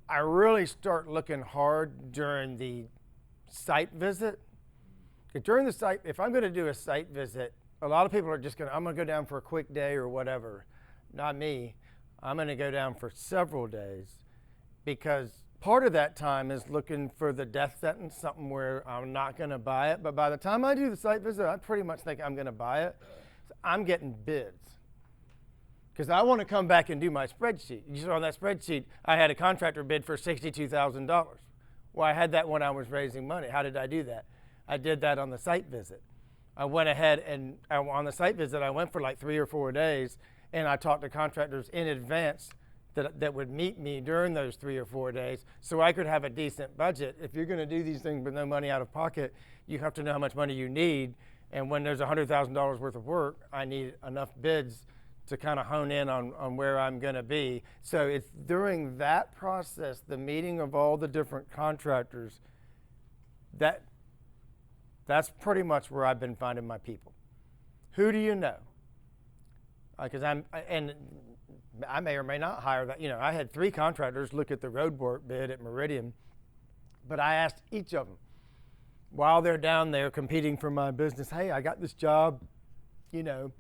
I really start looking hard during the site visit. 'Cause during the site, if I'm going to do a site visit, a lot of people are just going to, I'm going to go down for a quick day or whatever. Not me. I'm going to go down for several days because part of that time is looking for the death sentence, something where I'm not going to buy it. But by the time I do the site visit, I pretty much think I'm going to buy it. So I'm getting bids because I want to come back and do my spreadsheet. You saw on that spreadsheet, I had a contractor bid for $62,000. Well, I had that when I was raising money. How did I do that? I did that on the site visit. I went ahead and on the site visit, I went for like 3 or 4 days, and I talked to contractors in advance that would meet me during those 3 or 4 days so I could have a decent budget. If you're going to do these things with no money out of pocket, you have to know how much money you need. And when there's $100,000 worth of work, I need enough bids to kind of hone in on where I'm going to be. So it's during that process, the meeting of all the different contractors, that's pretty much where I've been finding my people. Who do you know? Because I may or may not hire that. You know, I had 3 contractors look at the roadwork bid at Meridian, but I asked each of them while they're down there competing for my business, hey, I got this job, you know,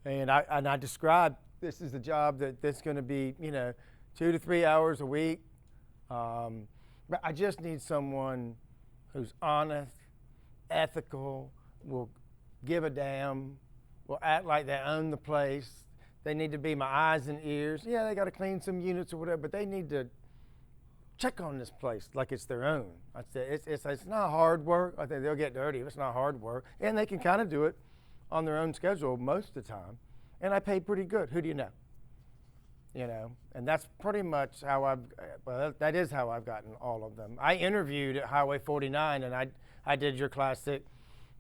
and I described this is the job that's going to be, you know, 2 to 3 hours a week. But I just need someone who's honest, ethical, will give a damn, will act like they own the place. They need to be my eyes and ears. Yeah, they got to clean some units or whatever, but they need to check on this place like it's their own. I said, it's not hard work. I think they'll get dirty if it's not hard work. And they can kind of do it on their own schedule most of the time. And I pay pretty good. Who do you know? You know, and that's pretty much how that is how I've gotten all of them. I interviewed at Highway 49, and I did your classic,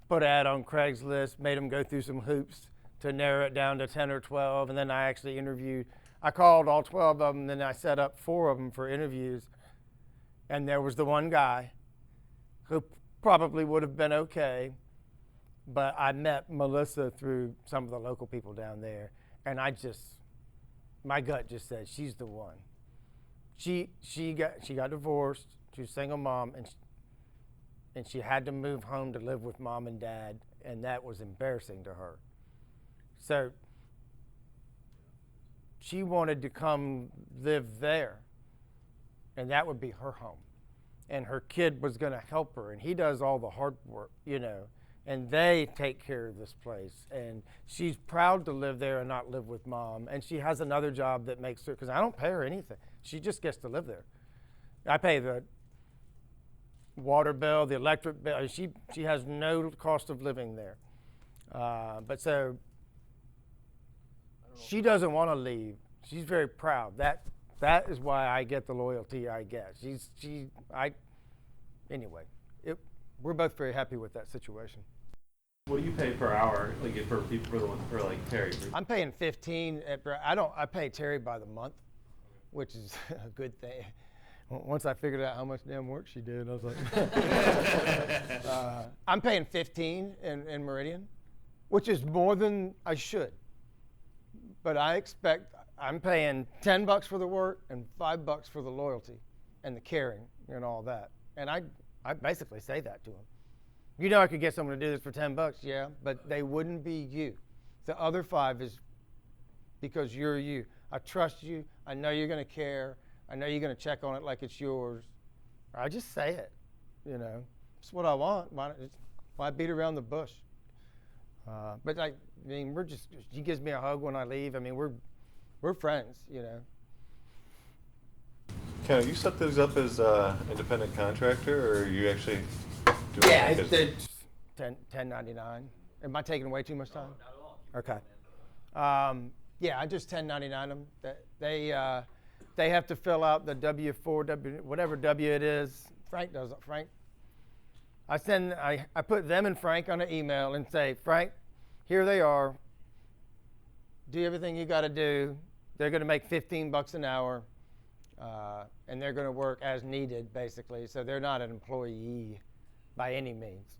put an ad on Craigslist, made them go through some hoops to narrow it down to 10 or 12, and then I actually I called all 12 of them, then I set up 4 of them for interviews, and there was the one guy who probably would have been okay, but I met Melissa through some of the local people down there, and my gut just said, she's the one. She got divorced, she was a single mom, and she had to move home to live with mom and dad, and that was embarrassing to her. So she wanted to come live there, and that would be her home. And her kid was going to help her, and he does all the hard work, you know, and they take care of this place. And she's proud to live there and not live with mom. And she has another job that makes her, because I don't pay her anything. She just gets to live there. I pay the water bill, the electric bill. She has no cost of living there. But so she doesn't want to leave. She's very proud. That is why I get the loyalty I get. Anyway, we're both very happy with that situation. What do you pay per hour, like for like Terry? I'm paying 15. I pay Terry by the month, which is a good thing. Once I figured out how much damn work she did, I was like, I'm paying 15 in Meridian, which is more than I should. But I'm paying $10 for the work and $5 for the loyalty and the caring and all that. And I basically say that to them. You know, I could get someone to do this for $10, yeah, but they wouldn't be you. The other 5 is because you're you. I trust you. I know you're going to care. I know you're going to check on it like it's yours. I just say it, you know. It's what I want. Why beat around the bush? But she gives me a hug when I leave. I mean, we're friends, you know. Ken, you set those up as independent contractor, or are you actually doing it? It's 1099. Am I taking away too much time? No, not at all. Okay. Yeah, I just 1099 them. They have to fill out the W-4, whatever W it is. Frank does it. Frank. I put them and Frank on an email and say, Frank, here they are. Do everything you got to do. They're going to make $15 an hour, and they're going to work as needed, basically. So they're not an employee by any means.